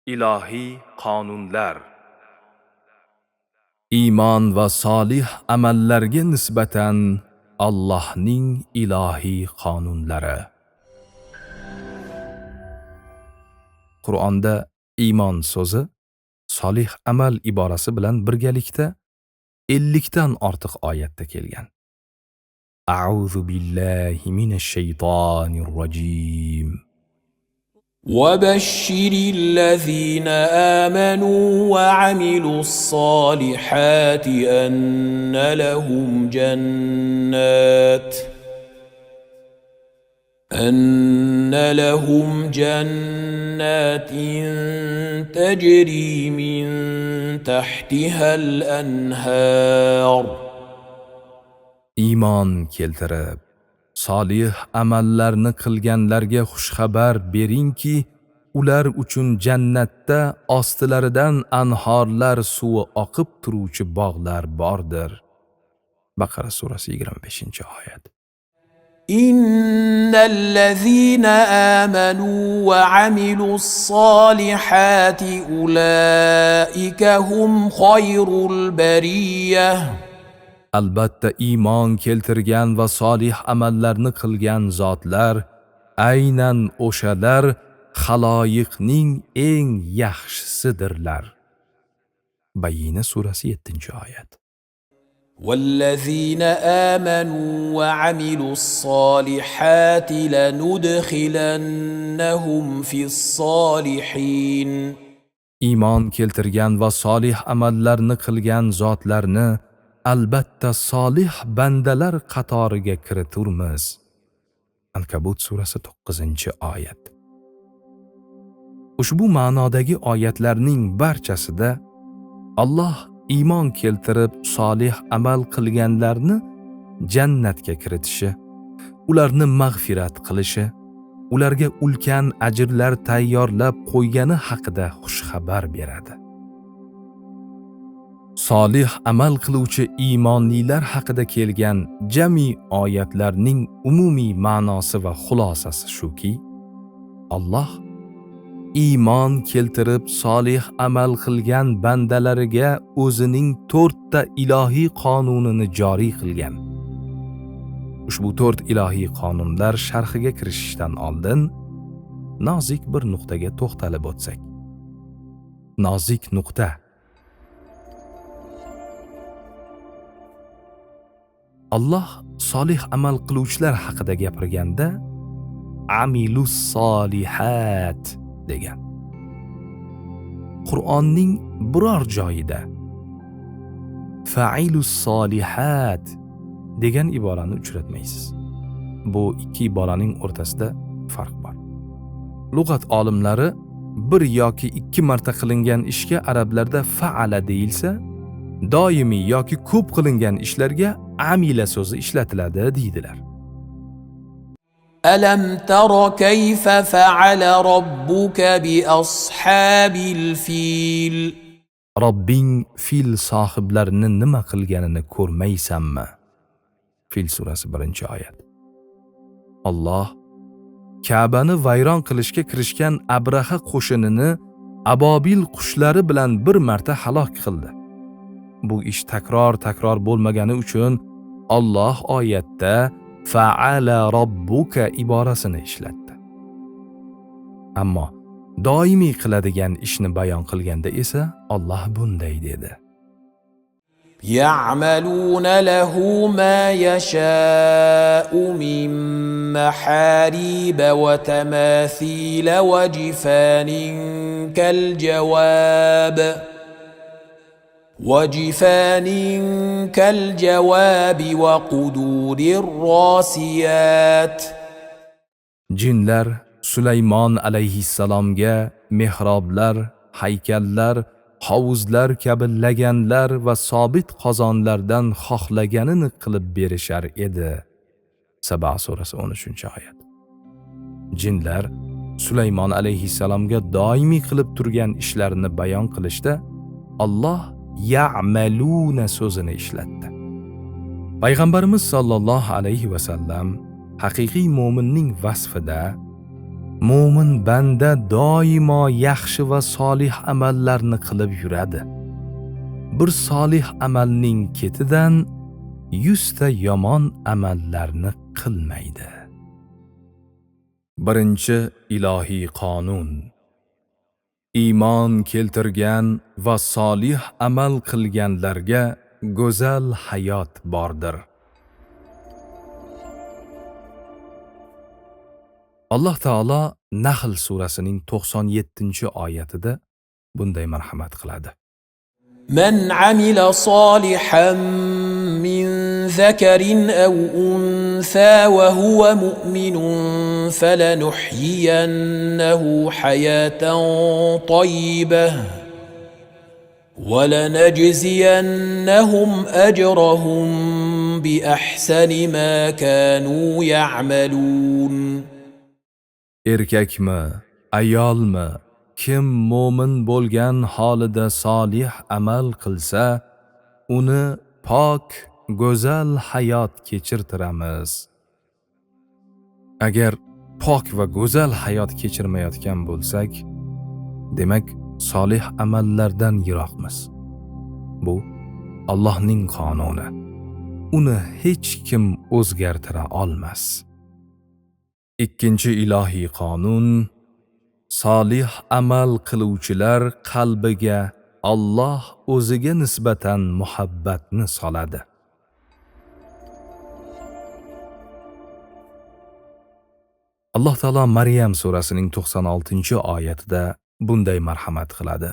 Ilohiy qonunlar. Iymon va solih amallarga nisbatan Allohning ilohiy qonunlari. Qur'onda iymon so'zi solih amal iborasi bilan birgalikda 50 dan ortiq oyatda kelgan. A'udhu billahi minash shaytonir rojim. وبشر الذين آمنوا وعملوا الصالحات أن لهم جنات تجري من تحتها الأنهار. Iymon keltirib solih amallarni qilganlarga xushxabar beringki, ular uchun jannatda ostilaridan anhorlar suvi oqib turuvchi bog'lar bordir. Baqara surasi 25-oyat. إن الذين آمنوا وعملوا الصالحات أولئك هم خير البرية. Albatta iymon keltirgan va solih amallarni qilgan zotlar aynan o'shalar xaloyiqning eng yaxshisidirlar. Bayyina surasi 7-oyat. والذين آمنوا وعملوا الصالحات لندخلنهم في الصالحين. Iymon keltirgan va solih amallarni qilgan zotlarni albatta solih bandalar qatoriga kiriturmiz. Ankabut surasi 9-oyat. Ushbu ma'nodagi oyatlarning barchasida Alloh iymon keltirib solih amal qilganlarni jannatga kiritishi, ularni mag'firat qilishi, ularga ulkan ajrlar tayyorlab qo'ygani haqida xushxabar beradi. Solih amal qiluvchi iymonlilar haqida kelgan jami oyatlarning umumiy ma'nosi va xulosasi shuki, Alloh iymon keltirib solih amal qilgan bandalariga o'zining 4 ta ilohiy qonunini joriy qilgan. Ushbu 4 ilohiy qonunlar sharhiga kirishishdan oldin nozik bir nuqtaga to'xtalib o'tsak. Nozik nuqta. Alloh solih amal qiluvchilar haqida gapirganda amilus solihat degan. Qur'onning biror joyida fa'ilus solihat degan iborani uchratmaysiz. Bu ikki iboraning o'rtasida farq bor. Lug'at olimlari bir yoki 2 marta qilingan ishga arablarda fa'ala deyilsa, doimiy yoki ko'p qilingan ishlarga amila so'zi ishlatiladi deydilar. ألم تر كيف فعل ربك بأصحاب الفيل. Robbing fil sohiblarini nima qilganini ko'rmaysanmi? Fil surasi 1-oyat. Alloh Ka'bani vayron qilishga kirishgan Abraha qo'shinini abobil qushlari bilan bir marta halok qildi. Bu ish takror bo'lmagani uchun Alloh oyatda fa'ala robbuka iborasini ishlatdi. Ammo doimiy qiladigan ishni bayon qilganda esa Alloh bunday dedi. يعملون له ما يشاء من محاريب وتماثيل وجفان كالجواب وقدور الراسيات. Jinlar Sulaymon alayhissalomga mehroblar, haykallar, hovuzlar kabi laganlar va sobit qozonlardan xohlaganini qilib berishar edi. Saba surasi 13-oyat. Jinlar Sulaymon alayhissalomga doimiy qilib turgan ishlarini bayon qilishda Alloh ya'maluna so'zini ishlatdi. Payg'ambarimiz sollallohu alayhi va sallam haqiqiy mo'minning vasfida mo'min banda doimo yaxshi va solih amallarni qilib yuradi. Bir solih amalning ketidan 100 ta yomon amallarni qilmaydi. Birinchi ilohiy qonun. Iymon keltirgan va solih amal qilganlarga go'zal hayot bordir. Alloh taolo Nahl surasining 97-oyatida bunday marhamat qiladi. من عمل صالحا من ذكر أو أنثى وهو مؤمن فلنحيينه حياة طيبة ولنجزينهم أجرهم بأحسن ما كانوا يعملون. Erkakmi, ayolmi, kim mo'min bo'lgan holida solih amal qilsa, uni pok, go'zal hayot kechirtiramiz. Agar pok va go'zal hayot kechirmayotgan bo'lsak, demak solih amallardan yiroqmiz. Bu Allohning qonuni. Uni hech kim o'zgartira olmas. Ikkinchi ilohiy qonun. Solih amal qiluvchilar qalbiga Alloh o'ziga nisbatan muhabbatni soladi. Alloh taolo Maryam surasining 96-oyatida bunday marhamat qiladi.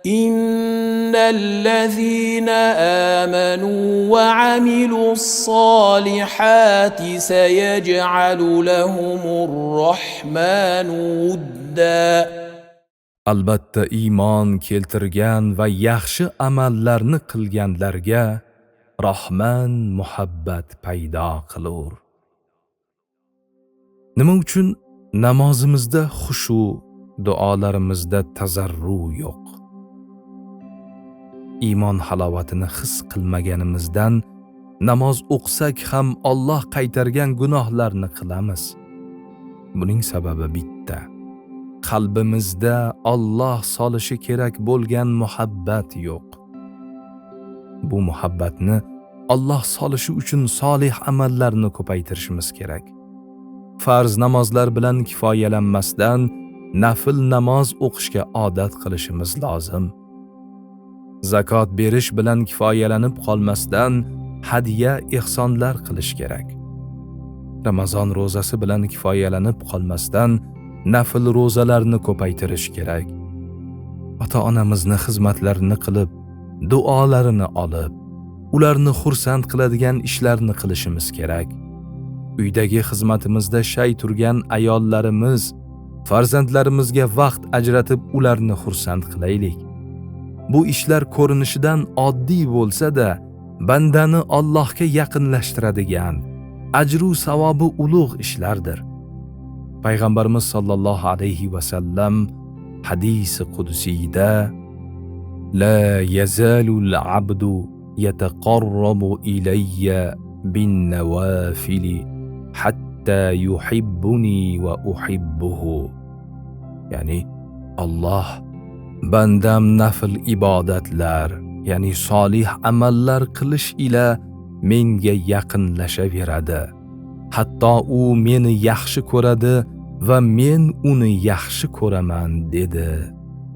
إن الذين آمنوا وعملوا الصالحات سيجعل لهم الرحمن ودا. Albatta iymon keltirgan va yaxshi amallarni qilganlarga Rahman muhabbat paydo qilur. Nima uchun namozimizda xushu, duolarimizda tazarru yo'q? Iymon halovatini his qilmaganimizdan namoz o'qisak ham Alloh qaytargan gunohlarni qilamiz. Buning sababi bitta. Qalbimizda Alloh solishi kerak bo'lgan muhabbat yo'q. Bu muhabbatni Alloh solishi uchun solih amallarni ko'paytirishimiz kerak. Farz namozlar bilan kifoyalanmasdan nafil namoz o'qishga odat qilishimiz lozim. Zakot berish bilan kifoyalanib qolmasdan hadiya ihsonlar qilish kerak. Ramazon ro'zasi bilan kifoyalanib qolmasdan nafil ro'zalarni ko'paytirish kerak. Ota-onamizni xizmatlarini qilib, duolarini olib, ularni xursand qiladigan ishlarni qilishimiz kerak. Uydagi xizmatimizda shay turgan ayollarimiz, farzandlarimizga vaqt ajratib ularni xursand qilaylik. Bu ishlar ko'rinishidan oddiy bo'lsa-da, bandani Allohga yaqinlashtiradigan, ajru savobi ulug' ishlardir. Payg'ambarimiz sollallohu alayhi va sallam hadisi qudsiyda La yazalul abdu yataqarrabu ilayya bin nawafili hatta yuhibbuni va uhibbuhu. Ya'ni Alloh bandam nafil ibodatlar, ya'ni solih amallar qilish ila menga yaqinlashaveradi. Hatto u meni yaxshi ko'radi va men uni yaxshi ko'raman dedi,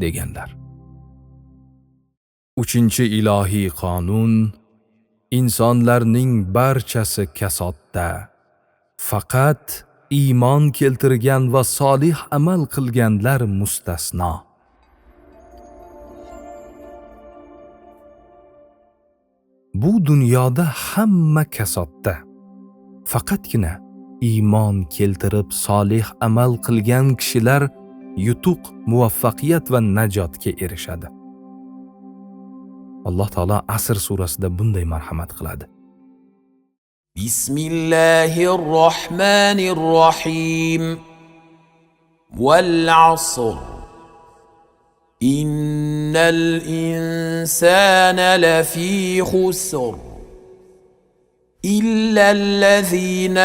deganlar. Uchinchi ilohiy qonun. Insonlarning barchasi kasodda. Faqat iymon keltirgan va solih amal qilganlar mustasno. Bu dunyoda hamma kasodda. Faqatgina iymon keltirib solih amal qilgan kishilar yutuq, muvaffaqiyat va najotga erishadi. Alloh taolo Asr surasida bunday marhamat qiladi. Bismillahirrohmanirrohim. Wal 'asr. Innal insana lafi khusr. إلا الذين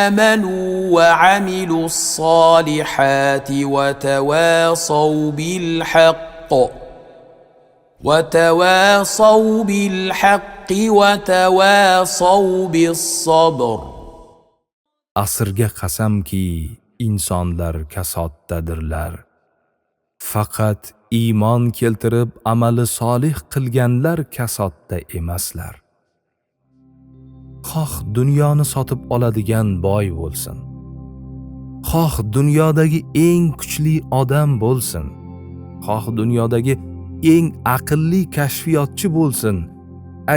آمنوا وعملوا الصالحات وتواصوا بالحق وتواصوا بالصبر. Asrga qasamki, insonlar kasoddadirlar. Faqat iymon keltirib amali solih qilganlar kasodda emaslar. Xoh dunyoni sotib oladigan boy bo'lsin, xoh dunyodagi eng kuchli odam bo'lsin, xoh dunyodagi eng aqlli kashfiyotchi bo'lsin,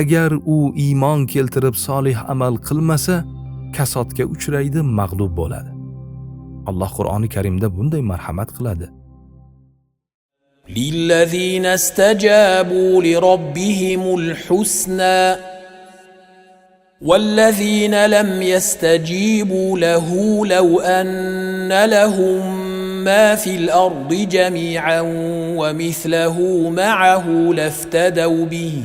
agar u iymon keltirib solih amal qilmasa, kasodga uchraydi, mag'lub bo'ladi. Alloh Qur'oni Karimda bunday marhamat qiladi. للذين استجابوا لربهم الحسنى والذين لم يستجيبوا له لو أن لهم ما في الأرض جميعا ومثله معه لافتدوا به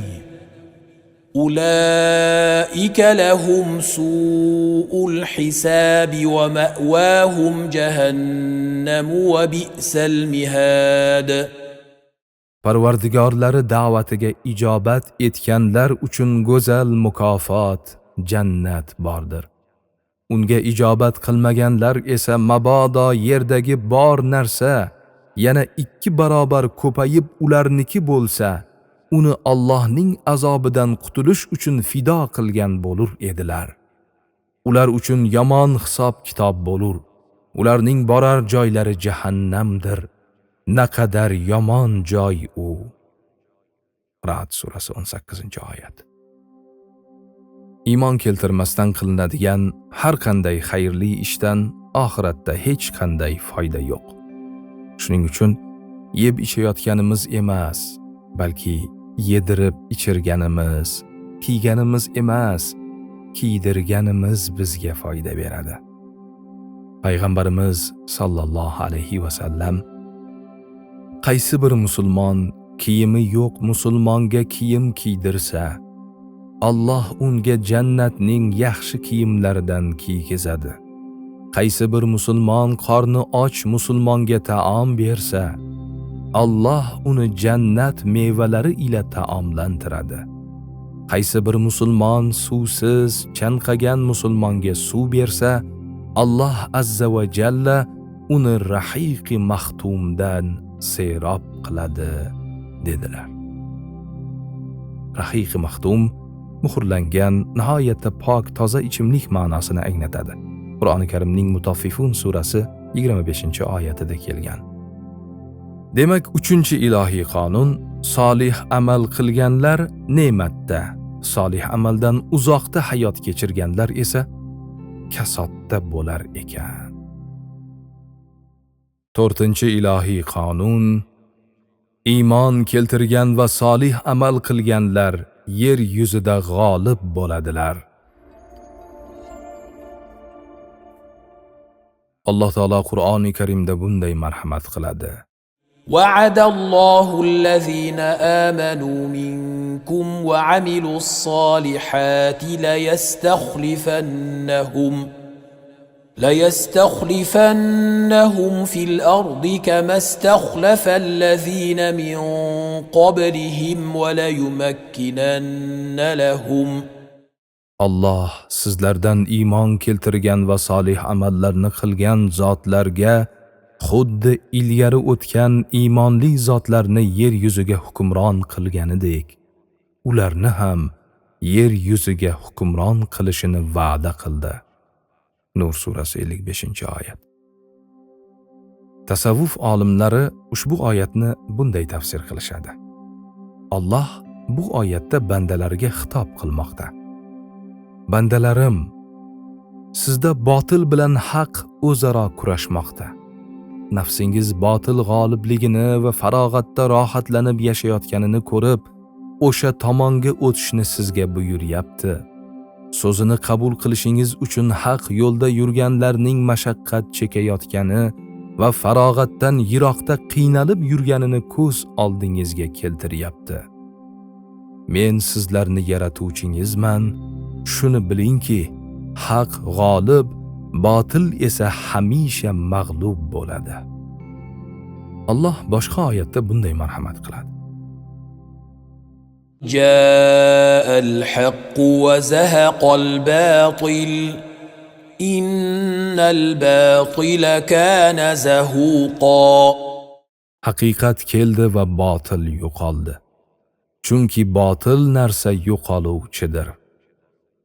أولئك لهم سوء الحساب ومأواهم جهنم وبئس المهاد. Parvardigorlari da'vatiga ijobat etganlar uchun go'zal mukofot, jannat bordir. Unga ijobat qilmaganlar esa mabodo yerdagi bor narsa yana 2 barobar ko'payib ularniki bo'lsa, uni Allohning azobidan qutulish uchun fido qilgan bo'lur edilar. Ular uchun yomon hisob kitob bo'lur. Ularning borar joylari jahannamdir. Naqadar yomon joy u. Ra'd surasi 18-oyat. Iymon keltirmasdan qilinadigan har qanday xayrli ishdan oxiratda hech qanday foyda yo'q. Shuning uchun yeb ichayotganimiz emas, balki yedirib ichirganimiz, kiyganimiz emas, kiydirganimiz bizga foyda beradi. Payg'ambarimiz sallallohu alayhi va sallam qaysi bir musulmon kiyimi yo'q musulmonga kiyim kiydirsa, Alloh unga jannatning yaxshi kiyimlaridan kiygizadi. Qaysi bir musulmon qorni och musulmonga taom bersa, Alloh uni jannat mevalari ila taomlantiradi. Qaysi bir musulmon suvsiz chanqagan musulmonga suv bersa, Alloh azza va jalla uni rahiqi maxtumdan serob qiladi, dedilar. Rahiqi maxtum muhrlangan, nihoyatda pok, toza ichimlik ma'nosini anglatadi. Qur'oni Karimning Mutaffifun surasi 25-oyatida kelgan. Demak, 3-ilohiy qonun, solih amal qilganlar ne'matda, solih amaldan uzoqda hayot kechirganlar esa kasodda bo'lar ekan. 4-ilohiy qonun, iymon keltirgan va solih amal qilganlar yer yuzida g'olib bo'ladilar. Alloh taolo Qur'oni Karimda bunday marhamat qiladi. وعد الله الذين آمنوا منكم وعملوا الصالحات ليستخلفنهم في الأرض كما استخلف الذين من قبلهم وليمكنن لهم. Alloh sizlardan iymon keltirgan va solih amallarni qilgan zotlarga xuddi ilgari o'tgan iymonli zotlarni yer yuziga hukmron qilganidek, ularni ham yer yuziga hukmron qilishini va'da qildi. Nur surasi 55-oyat. Tasavvuf olimlari ushbu oyatni bunday tafsir qilishadi. Alloh bu oyatda bandalarga xitob qilmoqda. Bandalarim, sizda botil bilan haq o'zaro kurashmoqda. Nafsingiz botil g'olibligini va farog'atda rohatlanib yashayotganini ko'rib, o'sha tomonga o'tishni sizga buyuryapti. So'zini qabul qilishingiz uchun haq yo'lda yurganlarning mashaqqat chekayotgani va farog'atdan yiroqda qiynalib yurganini ko'z oldingizga keltiryapti. Men sizlarni yaratuvchingizman, shuni bilingki, haq g'olib, botil esa hamisha mag'lub bo'ladi. Alloh boshqa oyatda bunday marhamat qiladi. جاء الحق وزهق الباطل إن الباطل كان زهوقا. Haqiqat keldi va botil yo'qoldi. Chunki botil narsa yo'qoluvchidir.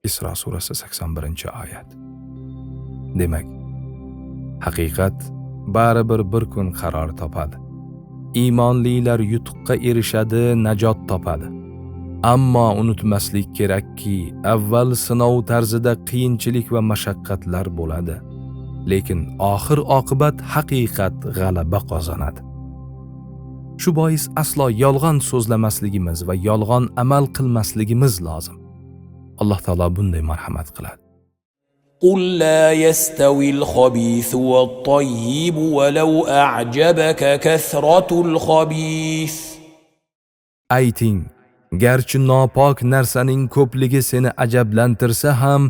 Isro surasi 81-oyat. Demak, haqiqat baribir bir kun qaror topadi. Iymonlilar yutuqqa erishadi, najot topadi. Ammo unutmaslik kerakki, avval sinov tarzida qiyinchilik va mashaqqatlar bo'ladi. Lekin oxir oqibat haqiqat g'alaba qozonadi. Shu bois aslo yolg'on so'zlamasligimiz va yolg'on amal qilmasligimiz lozim. Alloh taolo bunday marhamat qiladi. قل لا يستوي الخبيث والطيب ولو أعجبك كثرة الخبيث. Ayting, garchi nopok narsaning ko'pligi seni ajablantirsa ham,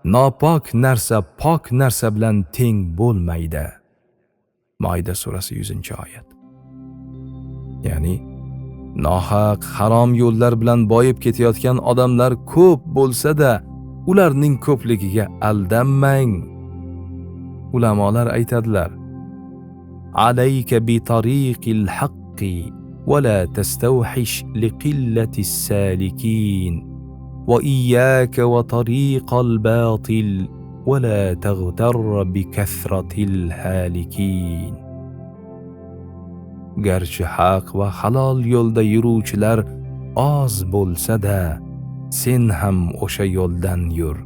nopok narsa pok narsa bilan teng bo'lmaydi. Maida surasi 100-oyat. Ya'ni nohaq, harom yo'llar bilan boyib ketayotgan odamlar ko'p bo'lsa-da, ularning ko'pligiga aldanmang. Ulamolar aytadilar: Alayka bi tariqil haqqi va la tastawhish li qillati salikin va iyyaka va tariqal batil va la taghtar bi kathratil halikin. Garchi haq va halol yo'lda yuruvchilar oz bo'lsa-da, sen ham o'sha yo'ldan yur.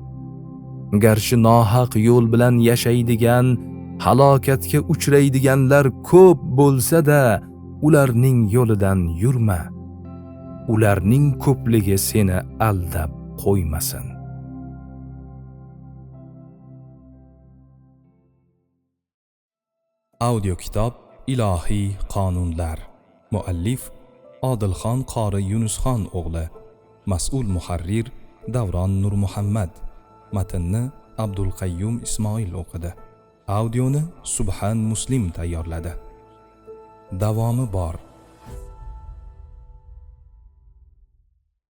Garchi nohaq yo'l bilan yashaydigan, halokatga uchraydiganlar ko'p bo'lsa-da, ularning yo'lidan yurma. Ularning ko'pligi seni aldab qo'ymasin. Audio kitob Ilohiy qonunlar. Muallif Odilxon qori Yunusxon o'g'li. Mas'ul muharrir Davron Nurmuhammad. Matnni Abdulqayyum Ismoil o'qidi. Audioni Subhan Muslim tayyorladi. Davomi bor.